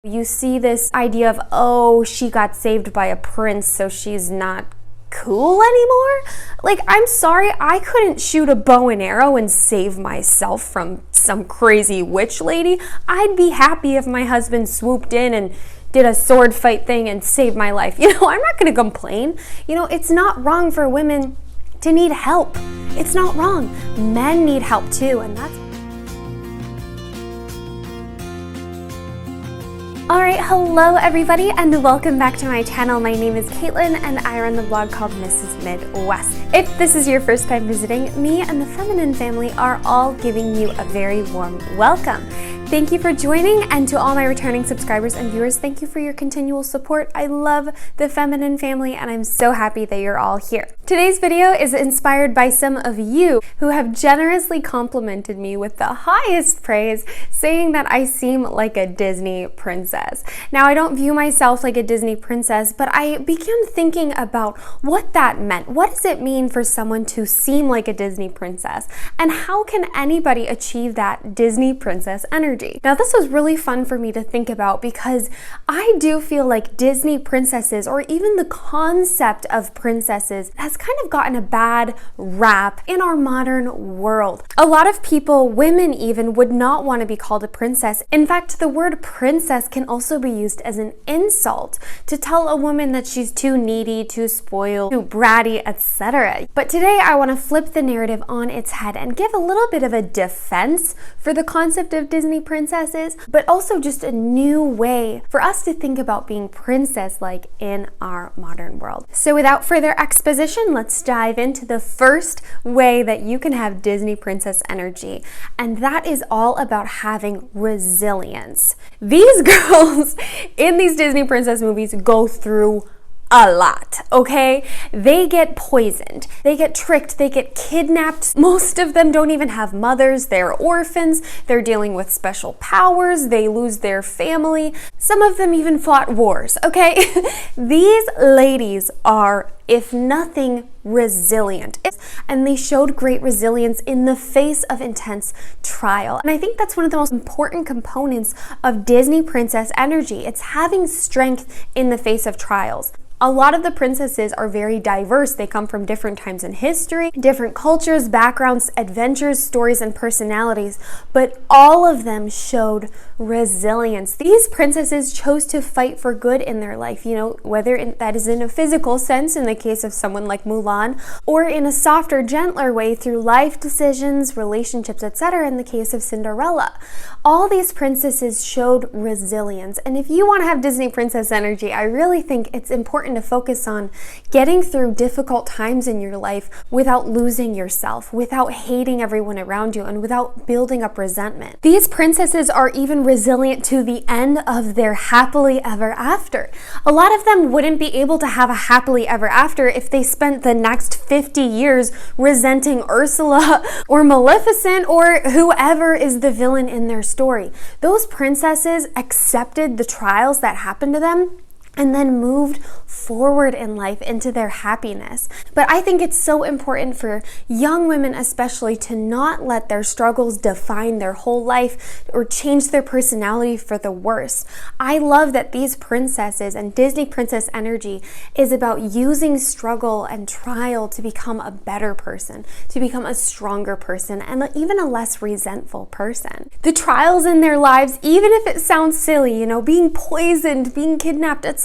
You see this idea of, oh, she got saved by a prince, so she's not cool anymore? Like, I'm sorry, I couldn't shoot a bow and arrow and save myself from some crazy witch lady. I'd be happy if my husband swooped in and did a sword fight thing and saved my life. I'm not gonna complain. It's not wrong for women to need help. It's not wrong. Men need help too, and that's Alright, hello everybody and welcome back to my channel. My name is Caitlin and I run the blog called Mrs. Midwest. If this is your first time visiting, me and the feminine family are all giving you a very warm welcome. Thank you for joining, and to all my returning subscribers and viewers, thank you for your continual support. I love the feminine family and I'm so happy that you're all here. Today's video is inspired by some of you who have generously complimented me with the highest praise, saying that I seem like a Disney princess. Now, I don't view myself like a Disney princess, but I began thinking about what that meant. What does it mean for someone to seem like a Disney princess? And how can anybody achieve that Disney princess energy? Now, this was really fun for me to think about because I do feel like Disney princesses, or even the concept of princesses, has kind of gotten a bad rap in our modern world. A lot of people, women even, would not want to be called a princess. In fact, the word princess can also be used as an insult to tell a woman that she's too needy, too spoiled, too bratty, etc. But today I want to flip the narrative on its head and give a little bit of a defense for the concept of Disney princesses, but also just a new way for us to think about being princess-like in our modern world. So without further exposition, let's dive into the first way that you can have Disney princess energy, and that is all about having resilience. These girls in these Disney princess movies go through a lot, okay? They get poisoned, they get tricked, they get kidnapped. Most of them don't even have mothers, they're orphans, they're dealing with special powers, they lose their family. Some of them even fought wars, okay? These ladies are, if nothing, resilient. And they showed great resilience in the face of intense trial. And I think that's one of the most important components of Disney princess energy. It's having strength in the face of trials. A lot of the princesses are very diverse. They come from different times in history, different cultures, backgrounds, adventures, stories, and personalities, but all of them showed resilience. These princesses chose to fight for good in their life, whether that is in a physical sense in the case of someone like Mulan, or in a softer, gentler way through life decisions, relationships, etc. in the case of Cinderella. All these princesses showed resilience. And if you want to have Disney princess energy, I really think it's important to focus on getting through difficult times in your life without losing yourself, without hating everyone around you, and without building up resentment. These princesses are even resilient to the end of their happily ever after. A lot of them wouldn't be able to have a happily ever after if they spent the next 50 years resenting Ursula or Maleficent or whoever is the villain in their story. Those princesses accepted the trials that happened to them and then moved forward in life into their happiness. But I think it's so important for young women especially to not let their struggles define their whole life or change their personality for the worse. I love that these princesses and Disney princess energy is about using struggle and trial to become a better person, to become a stronger person, and even a less resentful person. The trials in their lives, even if it sounds silly, being poisoned, being kidnapped, etc.,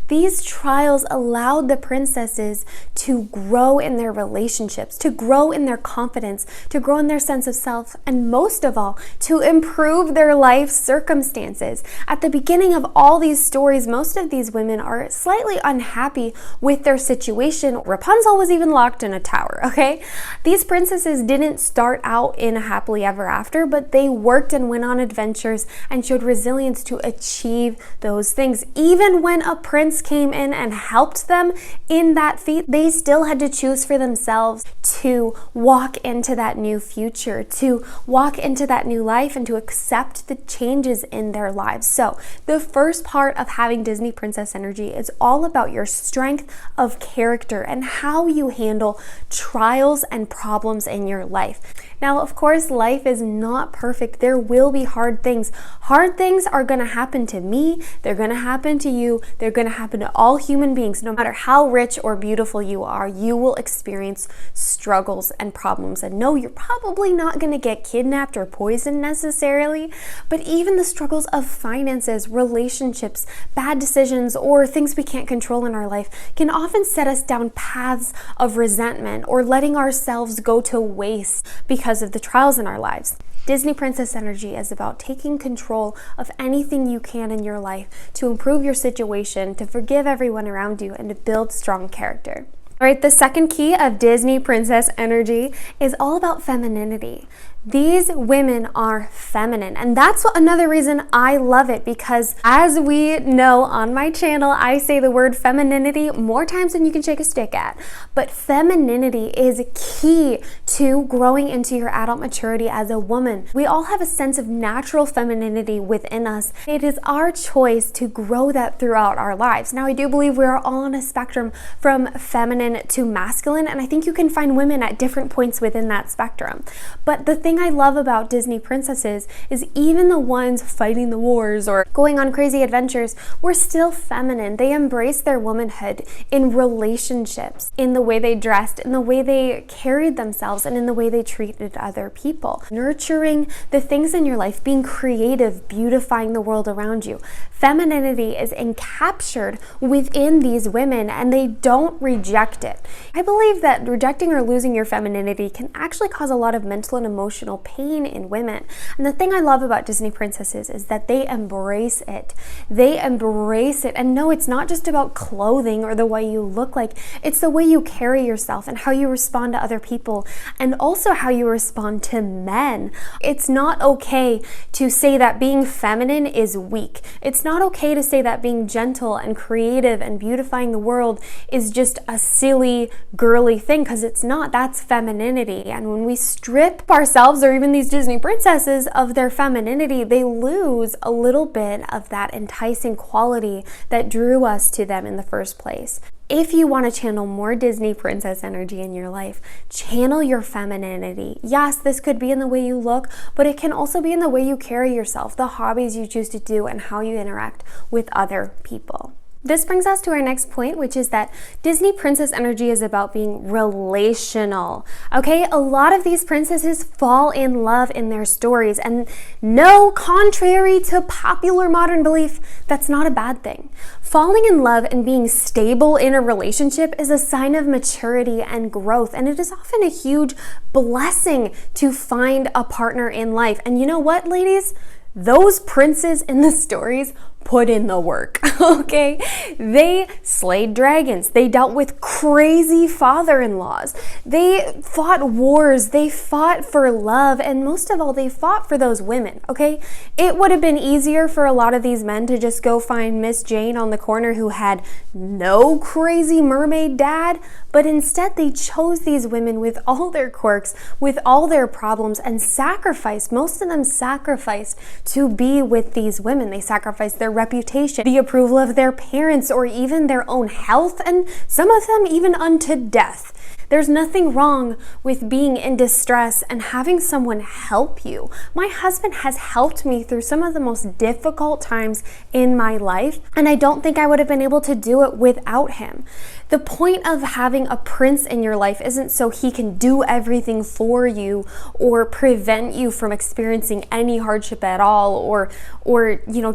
these trials allowed the princesses to grow in their relationships, to grow in their confidence, to grow in their sense of self, and most of all, to improve their life circumstances. At the beginning of all these stories, most of these women are slightly unhappy with their situation. Rapunzel was even locked in a tower, okay? These princesses didn't start out in a happily ever after, but they worked and went on adventures and showed resilience to achieve those things, even when when a prince came in and helped them in that feat, they still had to choose for themselves to walk into that new future, to walk into that new life, and to accept the changes in their lives. So the first part of having Disney princess energy is all about your strength of character and how you handle trials and problems in your life. Now, of course, life is not perfect. There will be hard things. Hard things are going to happen to me. They're going to happen to you. They're going to happen to all human beings. No matter how rich or beautiful you are, you will experience struggles and problems. And no, you're probably not going to get kidnapped or poisoned necessarily, but even the struggles of finances, relationships, bad decisions, or things we can't control in our life can often set us down paths of resentment or letting ourselves go to waste because of the trials in our lives. Disney princess energy is about taking control of anything you can in your life to improve your situation, to forgive everyone around you, and to build strong character. All right, the second key of Disney princess energy is all about femininity. These women are feminine, and that's another reason I love it, because as we know on my channel, I say the word femininity more times than you can shake a stick at. But femininity is key to growing into your adult maturity as a woman. We all have a sense of natural femininity within us. It is our choice to grow that throughout our lives. Now, I do believe we are all on a spectrum from feminine to masculine, and I think you can find women at different points within that spectrum. But the thing I love about Disney princesses is even the ones fighting the wars or going on crazy adventures were still feminine. They embraced their womanhood in relationships, in the way they dressed, in the way they carried themselves, and in the way they treated other people. Nurturing the things in your life, being creative, beautifying the world around you. Femininity is encaptured within these women, and they don't reject it. I believe that rejecting or losing your femininity can actually cause a lot of mental and emotional pain in women. And the thing I love about Disney princesses is that they embrace it. They embrace it. And no, it's not just about clothing or the way you look like. It's the way you carry yourself and how you respond to other people, and also how you respond to men. It's not okay to say that being feminine is weak. It's not okay to say that being gentle and creative and beautifying the world is just a silly, girly thing, because it's not. That's femininity. And when we strip ourselves, or even these Disney princesses, of their femininity, they lose a little bit of that enticing quality that drew us to them in the first place. If you want to channel more Disney princess energy in your life, channel your femininity. Yes, this could be in the way you look, but it can also be in the way you carry yourself, the hobbies you choose to do, and how you interact with other people. This brings us to our next point, which is that Disney princess energy is about being relational. Okay, a lot of these princesses fall in love in their stories, and no, contrary to popular modern belief, that's not a bad thing. Falling in love and being stable in a relationship is a sign of maturity and growth, and it is often a huge blessing to find a partner in life. And you know what, ladies? Those princes in the stories put in the work, okay? They slayed dragons. They dealt with crazy father-in-laws. They fought wars. They fought for love. And most of all, they fought for those women, okay? It would have been easier for a lot of these men to just go find Miss Jane on the corner who had no crazy mermaid dad, but instead they chose these women with all their quirks, with all their problems, and sacrificed, most of them sacrificed to be with these women. They sacrificed their reputation, the approval of their parents, or even their own health, and some of them even unto death. There's nothing wrong with being in distress and having someone help you. My husband has helped me through some of the most difficult times in my life, and I don't think I would have been able to do it without him. The point of having a prince in your life isn't so he can do everything for you or prevent you from experiencing any hardship at all, or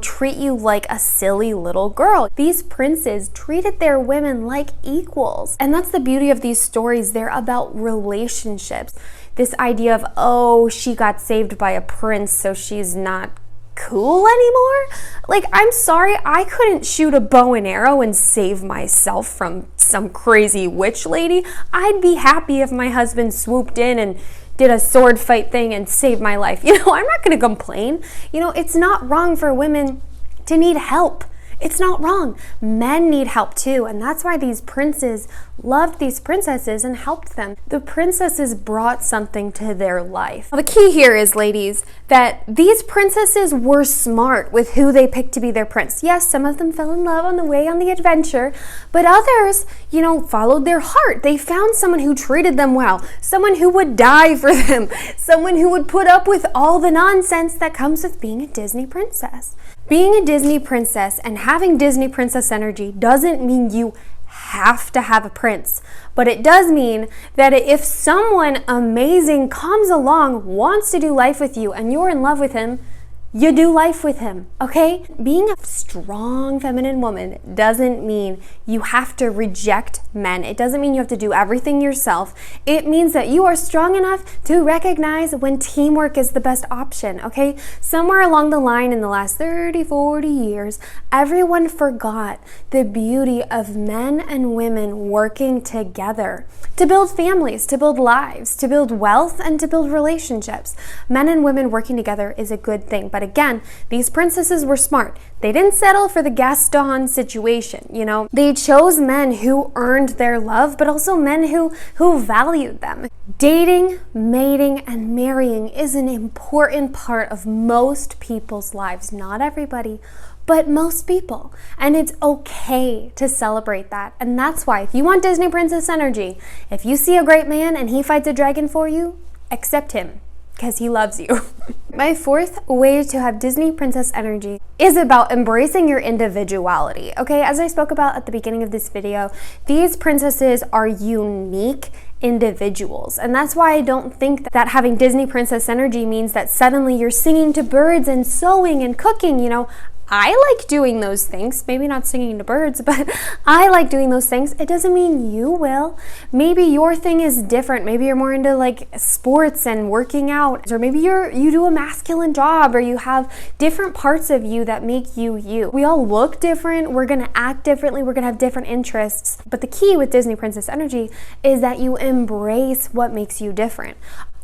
treat you like a silly little girl. These princes treated their women like equals. And that's the beauty of these stories. They're about relationships. This idea of, oh, she got saved by a prince, so she's not cool anymore? Like, I'm sorry, I couldn't shoot a bow and arrow and save myself from some crazy witch lady. I'd be happy if my husband swooped in and did a sword fight thing and saved my life. I'm not going to complain. It's not wrong for women to need help. It's not wrong. Men need help too, and that's why these princes loved these princesses and helped them. The princesses brought something to their life. Now, the key here is, ladies, that these princesses were smart with who they picked to be their prince. Yes, some of them fell in love on the way on the adventure, but others, followed their heart. They found someone who treated them well, someone who would die for them, someone who would put up with all the nonsense that comes with being a Disney princess. Being a Disney princess and having Disney princess energy doesn't mean you have to have a prince, but it does mean that if someone amazing comes along, wants to do life with you, and you're in love with him, you do life with him, okay? Being a strong feminine woman doesn't mean you have to reject men. It doesn't mean you have to do everything yourself. It means that you are strong enough to recognize when teamwork is the best option, okay? Somewhere along the line in the last 30, 40 years, everyone forgot the beauty of men and women working together to build families, to build lives, to build wealth, and to build relationships. Men and women working together is a good thing, but again, these princesses were smart. They didn't settle for the Gaston situation, They chose men who earned their love, but also men who valued them. Dating, mating, and marrying is an important part of most people's lives. Not everybody, but most people. And it's okay to celebrate that. And that's why, if you want Disney princess energy, if you see a great man and he fights a dragon for you, accept him, because he loves you. My fourth way to have Disney princess energy is about embracing your individuality. Okay, as I spoke about at the beginning of this video, these princesses are unique individuals. And that's why I don't think that having Disney princess energy means that suddenly you're singing to birds and sewing and cooking, I like doing those things, maybe not singing to birds, but I like doing those things. It doesn't mean you will. Maybe your thing is different. Maybe you're more into like sports and working out, or maybe you do a masculine job, or you have different parts of you that make you you. We all look different. We're going to act differently. We're going to have different interests. But the key with Disney princess energy is that you embrace what makes you different.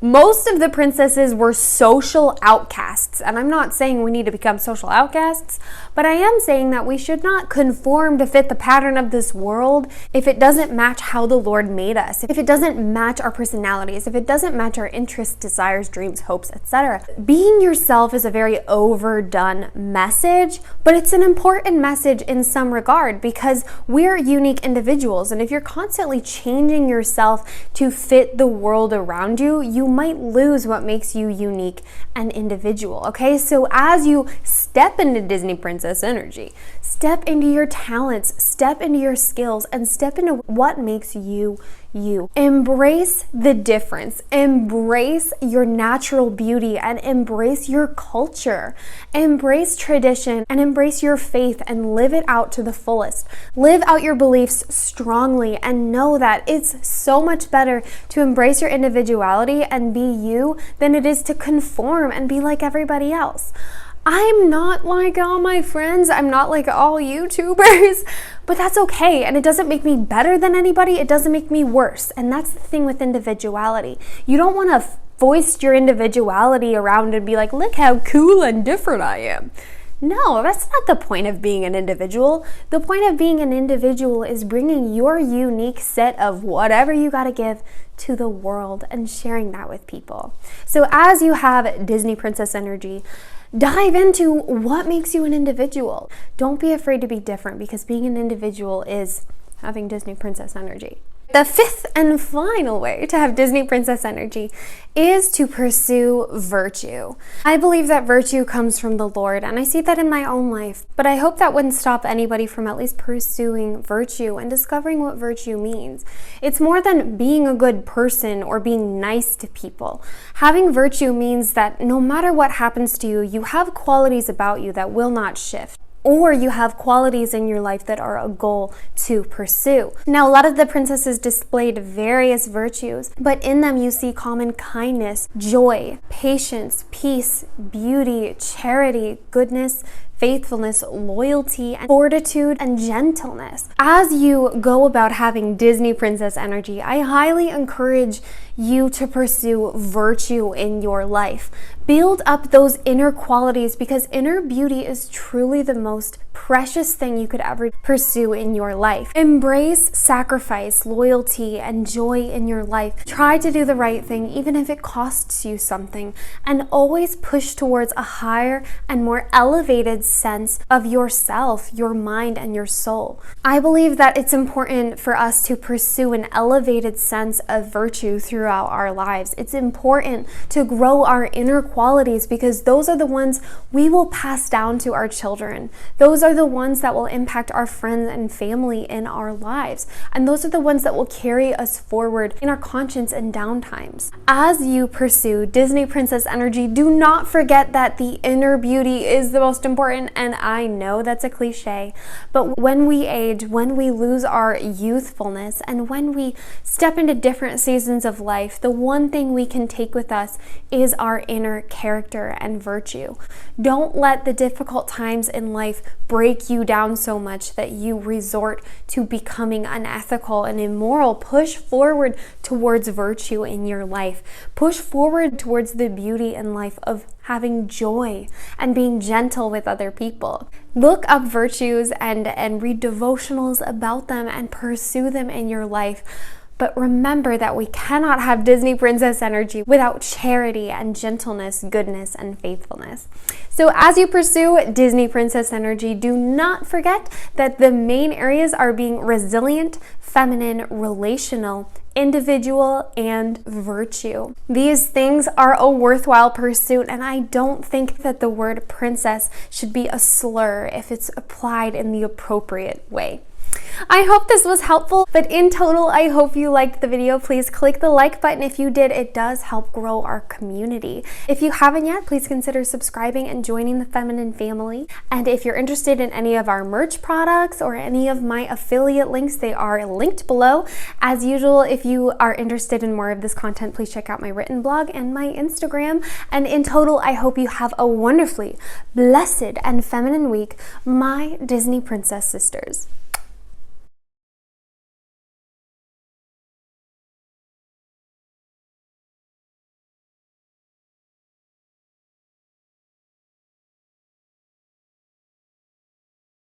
Most of the princesses were social outcasts, and I'm not saying we need to become social outcasts, but I am saying that we should not conform to fit the pattern of this world if it doesn't match how the Lord made us, if it doesn't match our personalities, if it doesn't match our interests, desires, dreams, hopes, etc. Being yourself is a very overdone message, but it's an important message in some regard because we're unique individuals, and if you're constantly changing yourself to fit the world around you, you might lose what makes you unique and individual, okay? So as you step into Disney princess energy, step into your talents, step into your skills, and step into what makes you you. Embrace the difference. Embrace your natural beauty and embrace your culture. Embrace tradition and embrace your faith and live it out to the fullest. Live out your beliefs strongly and know that it's so much better to embrace your individuality and be you than it is to conform and be like everybody else. I'm not like all my friends. I'm not like all YouTubers, but that's okay. And it doesn't make me better than anybody. It doesn't make me worse. And that's the thing with individuality. You don't want to foist your individuality around and be like, look how cool and different I am. No, that's not the point of being an individual. The point of being an individual is bringing your unique set of whatever you got to give to the world and sharing that with people. So as you have Disney princess energy, dive into what makes you an individual. Don't be afraid to be different because being an individual is having Disney princess energy. The fifth and final way to have Disney princess energy is to pursue virtue. I believe that virtue comes from the Lord, and I see that in my own life, but I hope that wouldn't stop anybody from at least pursuing virtue and discovering what virtue means. It's more than being a good person or being nice to people. Having virtue means that no matter what happens to you, you have qualities about you that will not shift. Or you have qualities in your life that are a goal to pursue. Now, a lot of the princesses displayed various virtues, but in them you see common kindness, joy, patience, peace, beauty, charity, goodness, faithfulness, loyalty, and fortitude, and gentleness. As you go about having Disney princess energy, I highly encourage you to pursue virtue in your life. Build up those inner qualities, because inner beauty is truly the most precious thing you could ever pursue in your life. Embrace sacrifice, loyalty, and joy in your life. Try to do the right thing, even if it costs you something, and always push towards a higher and more elevated sense of yourself, your mind, and your soul. I believe that it's important for us to pursue an elevated sense of virtue throughout our lives. It's important to grow our inner qualities, because those are the ones we will pass down to our children. Those are the ones that will impact our friends and family in our lives. And those are the ones that will carry us forward in our conscience and downtimes. As you pursue Disney princess energy, do not forget that the inner beauty is the most important. And I know that's a cliche, but when we age, when we lose our youthfulness, and when we step into different seasons of life, the one thing we can take with us is our inner character and virtue. Don't let the difficult times in life break you down so much that you resort to becoming unethical and immoral. Push forward towards virtue in your life. Push forward towards the beauty in life of having joy and being gentle with other people. Look up virtues and read devotionals about them and pursue them in your life. But remember that we cannot have Disney princess energy without charity and gentleness, goodness, and faithfulness. So as you pursue Disney princess energy, do not forget that the main areas are being resilient, feminine, relational, individual, and virtue. These things are a worthwhile pursuit, and I don't think that the word princess should be a slur if it's applied in the appropriate way. I hope this was helpful, but in total, I hope you liked the video. Please click the like button if you did. It does help grow our community. If you haven't yet, please consider subscribing and joining the feminine family. And if you're interested in any of our merch products or any of my affiliate links, they are linked below. As usual, if you are interested in more of this content, please check out my written blog and my Instagram. And in total, I hope you have a wonderfully blessed and feminine week, my Disney princess sisters.